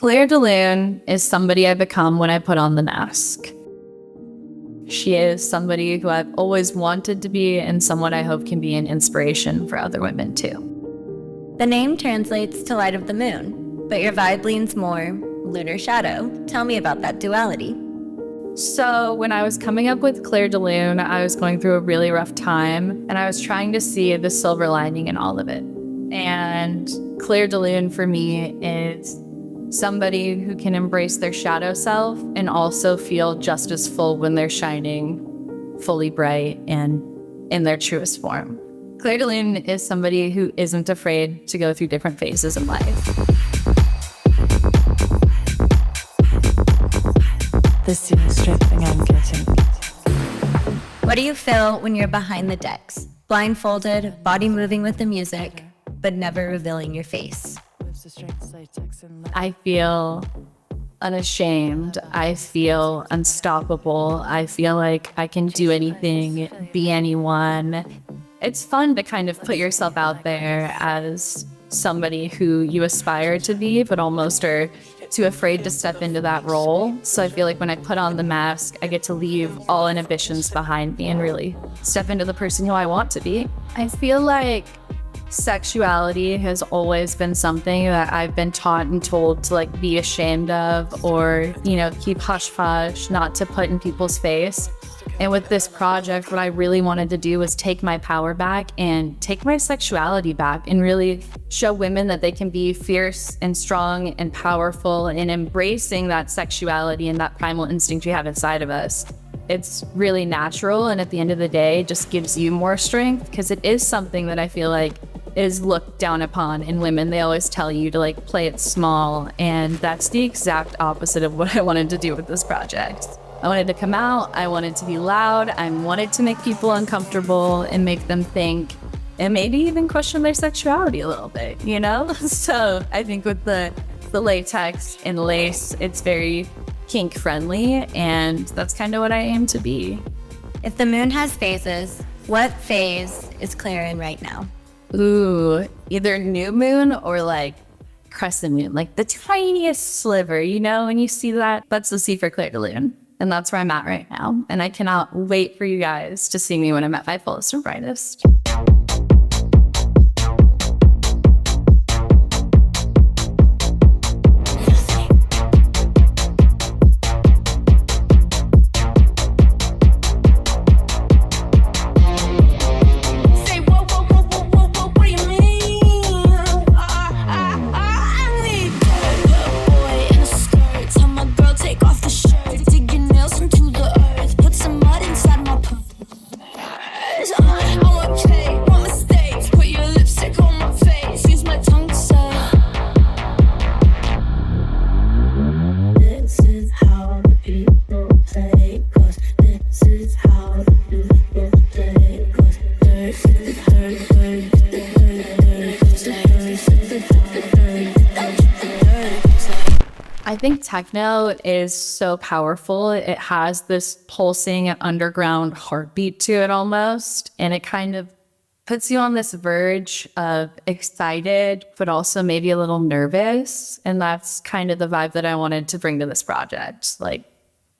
Claire De Lune is somebody I become when I put on the mask. She is somebody who I've always wanted to be and someone I hope can be an inspiration for other women too. The name translates to light of the moon, but your vibe leans more lunar shadow. Tell me about that duality. So when I was coming up with Claire De Lune, I was going through a really rough time and I was trying to see the silver lining in all of it. And Claire De Lune for me is somebody who can embrace their shadow self and also feel just as full when they're shining fully bright and in their truest form. Claire De Lune is somebody who isn't afraid to go through different phases of life. The scene stripping I'm getting. What do you feel when you're behind the decks, blindfolded, body moving with the music, but never revealing your face? I feel unashamed. I feel unstoppable. I feel like I can do anything, be anyone. It's fun to kind of put yourself out there as somebody who you aspire to be, but almost are too afraid to step into that role. So I feel like when I put on the mask, I get to leave all inhibitions behind me and really step into the person who I want to be. I feel like sexuality has always been something that I've been taught and told to like be ashamed of or, keep hush-hush, not to put in people's face. And with this project, what I really wanted to do was take my power back and take my sexuality back and really show women that they can be fierce and strong and powerful and embracing that sexuality and that primal instinct we have inside of us. It's really natural, and at the end of the day, it just gives you more strength because it is something that I feel like is looked down upon in women. They always tell you to like play it small, and that's the exact opposite of what I wanted to do with this project. I wanted to come out, I wanted to be loud, I wanted to make people uncomfortable and make them think and maybe even question their sexuality a little bit, So I think with the latex and lace, it's very kink friendly, and that's kind of what I aim to be. If the moon has phases, what phase is Claire in right now? Ooh, either new moon or like crescent moon, like the tiniest sliver, when you see that, that's the C for Claire De Lune. And that's where I'm at right now. And I cannot wait for you guys to see me when I'm at my fullest and brightest. I think techno is so powerful. It has this pulsing underground heartbeat to it almost, and it kind of puts you on this verge of excited, but also maybe a little nervous. And that's kind of the vibe that I wanted to bring to this project. Like,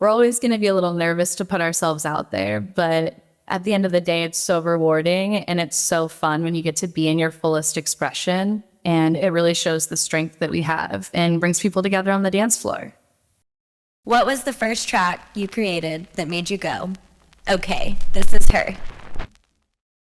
we're always going to be a little nervous to put ourselves out there, but at the end of the day, it's so rewarding and it's so fun when you get to be in your fullest expression. And it really shows the strength that we have and brings people together on the dance floor. What was the first track you created that made you go, okay, this is her?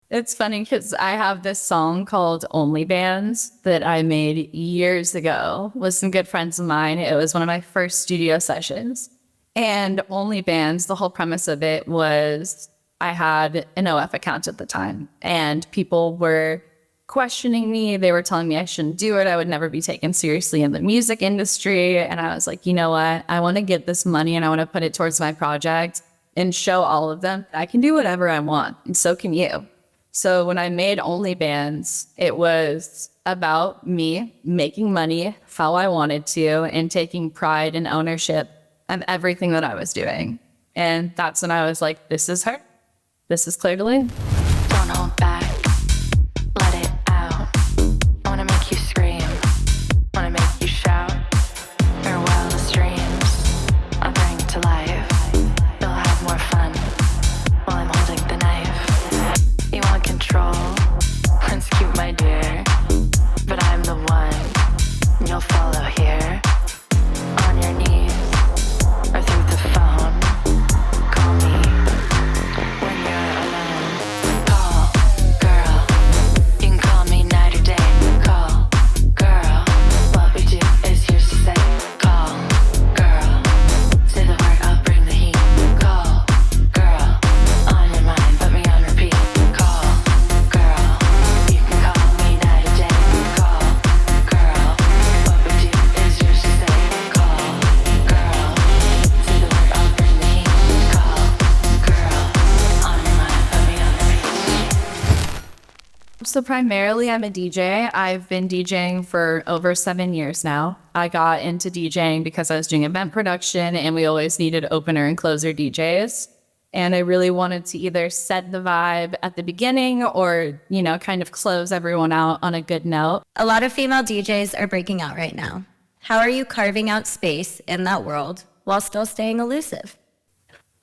It's funny because I have this song called Only Bands that I made years ago with some good friends of mine. It was one of my first studio sessions. And Only Bands, the whole premise of it was I had an OF account at the time, and people were questioning me. They were telling me I shouldn't do it. I would never be taken seriously in the music industry. And I was like, you know what? I want to get this money and I want to put it towards my project and show all of them I can do whatever I want, and so can you. So when I made Only Bands, it was about me making money how I wanted to and taking pride and ownership of everything that I was doing. And that's when I was like, this is her. This is Claire De Lune. Don't hold back. Let it out. I wanna make you scream. Wanna make you shout. So primarily I'm a DJ. I've been DJing for over 7 years now. I got into DJing because I was doing event production and we always needed opener and closer DJs. And I really wanted to either set the vibe at the beginning or, kind of close everyone out on a good note. A lot of female DJs are breaking out right now. How are you carving out space in that world while still staying elusive?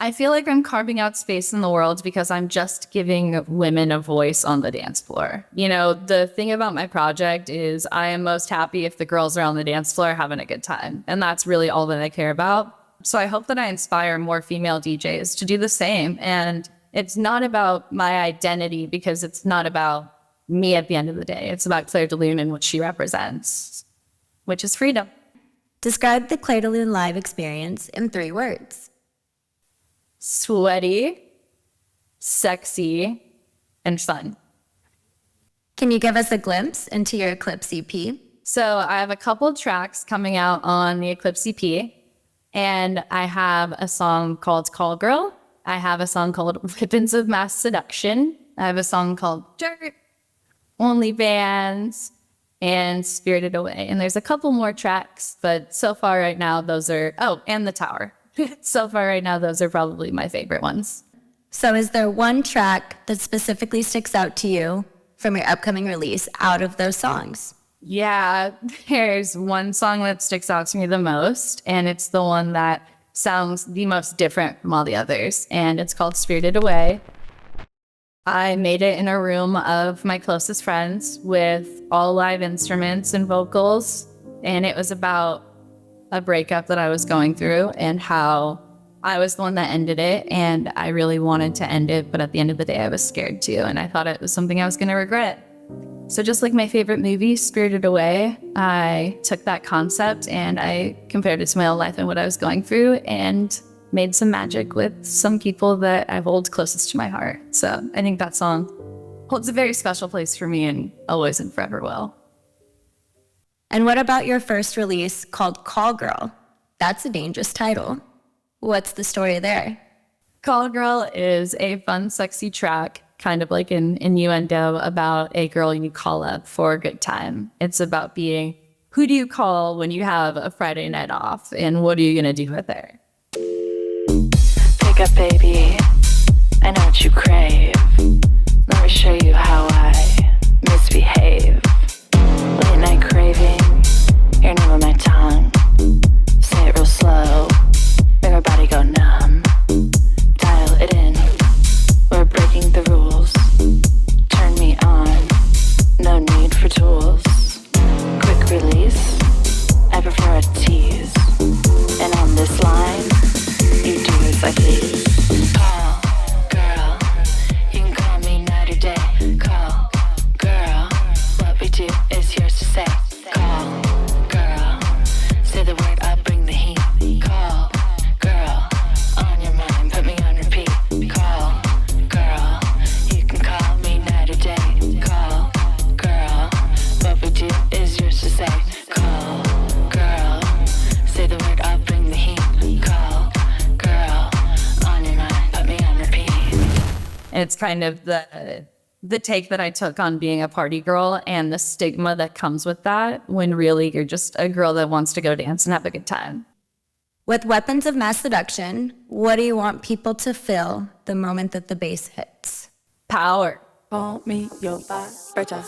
I feel like I'm carving out space in the world because I'm just giving women a voice on the dance floor. The thing about my project is I am most happy if the girls are on the dance floor having a good time. And that's really all that I care about. So I hope that I inspire more female DJs to do the same. And it's not about my identity because it's not about me at the end of the day. It's about Claire De Lune and what she represents, which is freedom. Describe the Claire De Lune live experience in 3 words. Sweaty, sexy, and fun. Can you give us a glimpse into your Eclipse EP? So I have a couple tracks coming out on the Eclipse EP, and I have a song called Call Girl. I have a song called Weapons of Mass Seduction. I have a song called Dirt, Only Bands, and Spirited Away. And there's a couple more tracks, but so far right now those are, and The Tower. So far right now, those are probably my favorite ones. So is there one track that specifically sticks out to you from your upcoming release out of those songs? Yeah, there's one song that sticks out to me the most, and it's the one that sounds the most different from all the others, and it's called Spirited Away. I made it in a room of my closest friends with all live instruments and vocals, and it was about a breakup that I was going through and how I was the one that ended it, and I really wanted to end it, but at the end of the day I was scared too, and I thought it was something I was going to regret. So just like my favorite movie, Spirited Away, I took that concept and I compared it to my own life and what I was going through and made some magic with some people that I hold closest to my heart. So I think that song holds a very special place for me and always and forever will. And what about your first release called Call Girl? That's a dangerous title. What's the story there? Call Girl is a fun, sexy track, kind of like an innuendo about a girl you call up for a good time. It's about being, who do you call when you have a Friday night off, and what are you going to do with her? Pick up, baby. I know what you crave. Let me show you how I misbehave. Late night craving, your name on my tongue. Say it real slow, make my body go numb. Dial it in, we're breaking the rules. Turn me on, no need for tools. Quick release, I prefer a tease. And on this line, you do as I please. Call, girl, you can call me night or day. Call, girl, what we do is yours to say. Call, girl, say the word, I'll bring the heat. Call, girl, on your mind, put me on repeat. Call, girl, you can call me night or day. Call, girl, what we do is yours to say. Call, girl, say the word, I'll bring the heat. Call, girl, on your mind, put me on repeat. It's kind of the take that I took on being a party girl and the stigma that comes with that, when really you're just a girl that wants to go dance and have a good time. With Weapons of Mass Seduction, what do you want people to feel the moment that the bass hits? Power. Call me your vibrator.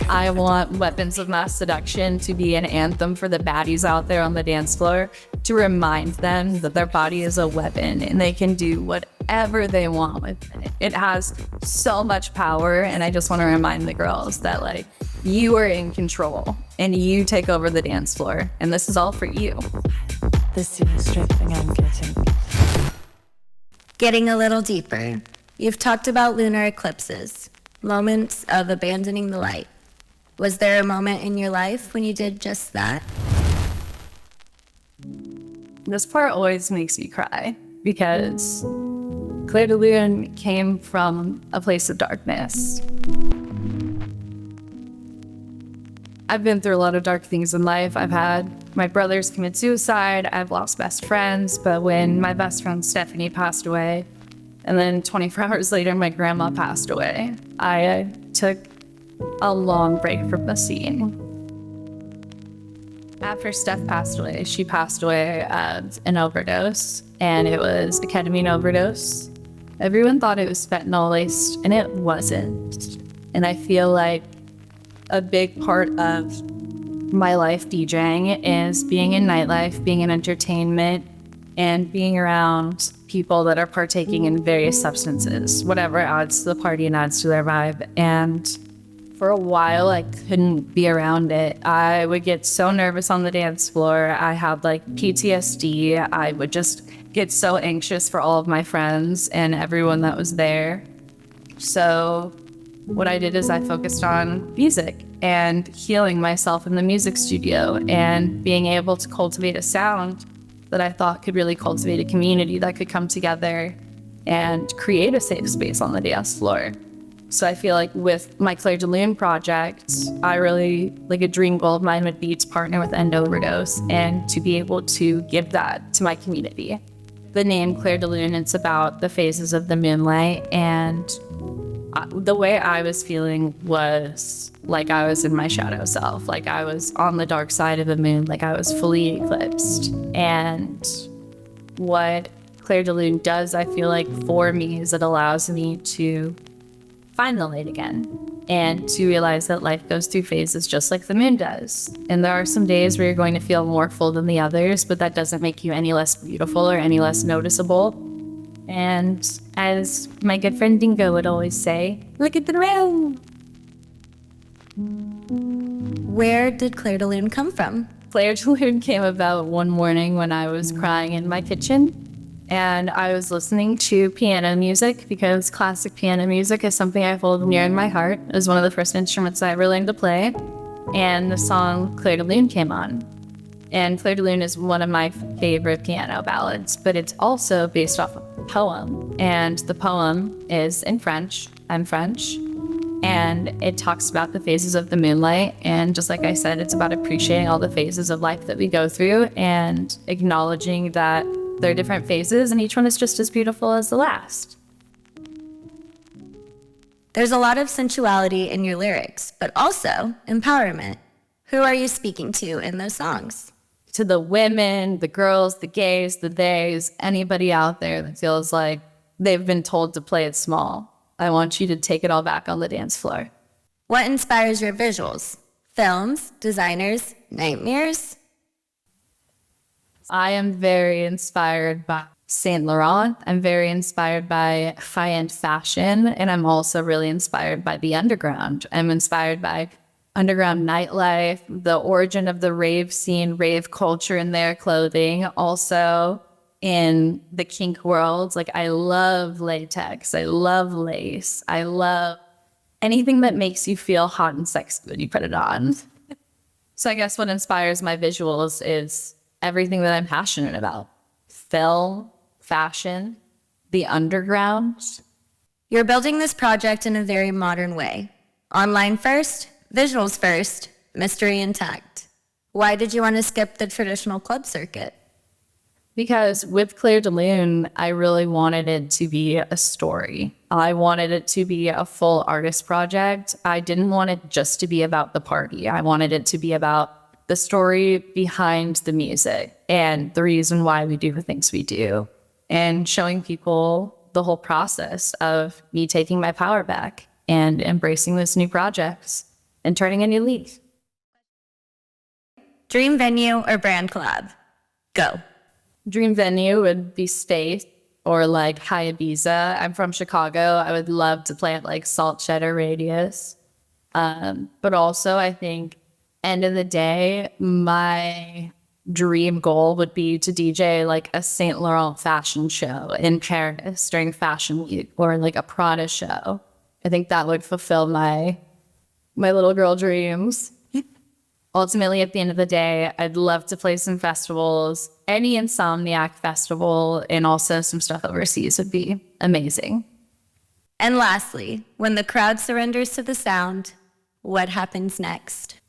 I want Weapons of Mass Seduction to be an anthem for the baddies out there on the dance floor, to remind them that their body is a weapon and they can do whatever they want with it. It has so much power, and I just want to remind the girls that, like, you are in control and you take over the dance floor, and this is all for you. The sea is dripping, I'm getting. Getting a little deeper, you've talked about lunar eclipses, moments of abandoning the light. Was there a moment in your life when you did just that? This part always makes me cry because Claire De Lune came from a place of darkness. I've been through a lot of dark things in life. I've had my brothers commit suicide. I've lost best friends. But when my best friend Stephanie passed away, and then 24 hours later, my grandma passed away, I took a long break from the scene. After Steph passed away, she passed away of an overdose, and it was a ketamine overdose. Everyone thought it was fentanyl laced, and it wasn't. And I feel like a big part of my life DJing is being in nightlife, being in entertainment, and being around people that are partaking in various substances, whatever adds to the party and adds to their vibe. And for a while, I couldn't be around it. I would get so nervous on the dance floor. I had like PTSD. I would just get so anxious for all of my friends and everyone that was there. So what I did is I focused on music and healing myself in the music studio and being able to cultivate a sound that I thought could really cultivate a community that could come together and create a safe space on the dance floor. So I feel like with my Claire De Lune project, I really, like a dream goal of mine would be to partner with End Overdose and to be able to give that to my community. The name Claire De Lune, it's about the phases of the moonlight, and the way I was feeling was like I was in my shadow self, like I was on the dark side of the moon, like I was fully eclipsed. And what Claire De Lune does, I feel like for me, is it allows me to find the light again and to realize that life goes through phases just like the moon does. And there are some days where you're going to feel more full than the others, but that doesn't make you any less beautiful or any less noticeable. And as my good friend Dingo would always say, look at the rain. Where did Claire De Lune come from? Claire De Lune came about one morning when I was crying in my kitchen. And I was listening to piano music because classic piano music is something I hold near in my heart. It was one of the first instruments I ever learned to play. And the song Claire De Lune came on. And Claire De Lune is one of my favorite piano ballads, but it's also based off of a poem. And the poem is in French. I'm French. And it talks about the phases of the moonlight. And just like I said, it's about appreciating all the phases of life that we go through and acknowledging that there are different phases and each one is just as beautiful as the last. There's a lot of sensuality in your lyrics, but also empowerment. Who are you speaking to in those songs? To the women, the girls, the gays, the theys, anybody out there that feels like they've been told to play it small. I want you to take it all back on the dance floor. What inspires your visuals? Films, designers, nightmares? I am very inspired by Saint Laurent. I'm very inspired by high-end fashion, and I'm also really inspired by the underground. I'm inspired by underground nightlife, the origin of the rave scene, rave culture in their clothing, also in the kink world. Like, I love latex, I love lace, I love anything that makes you feel hot and sexy when you put it on. So I guess what inspires my visuals is everything that I'm passionate about. Film, fashion, the underground. You're building this project in a very modern way. Online first, visuals first, mystery intact. Why did you want to skip the traditional club circuit? Because with Claire De Lune, I really wanted it to be a story. I wanted it to be a full artist project. I didn't want it just to be about the party. I wanted it to be about the story behind the music and the reason why we do the things we do, and showing people the whole process of me taking my power back and embracing this new projects and turning a new leaf. Dream venue or brand collab? Go. Dream venue would be State or like High Ibiza. I'm from Chicago. I would love to play at like Salt Cheddar Radius. But also I think end of the day, my dream goal would be to DJ like a Saint Laurent fashion show in Paris during Fashion Week, or like a Prada show. I think that would fulfill my little girl dreams. Ultimately, at the end of the day, I'd love to play some festivals. Any Insomniac festival and also some stuff overseas would be amazing. And lastly, when the crowd surrenders to the sound, what happens next?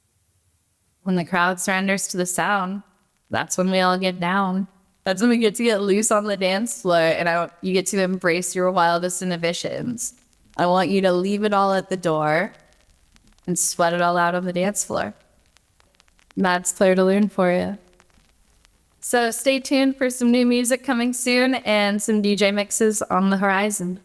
When the crowd surrenders to the sound, that's when we all get down. That's when we get to get loose on the dance floor, and you get to embrace your wildest inhibitions. I want you to leave it all at the door and sweat it all out on the dance floor. That's Claire De Lune for you. So stay tuned for some new music coming soon and some DJ mixes on the horizon.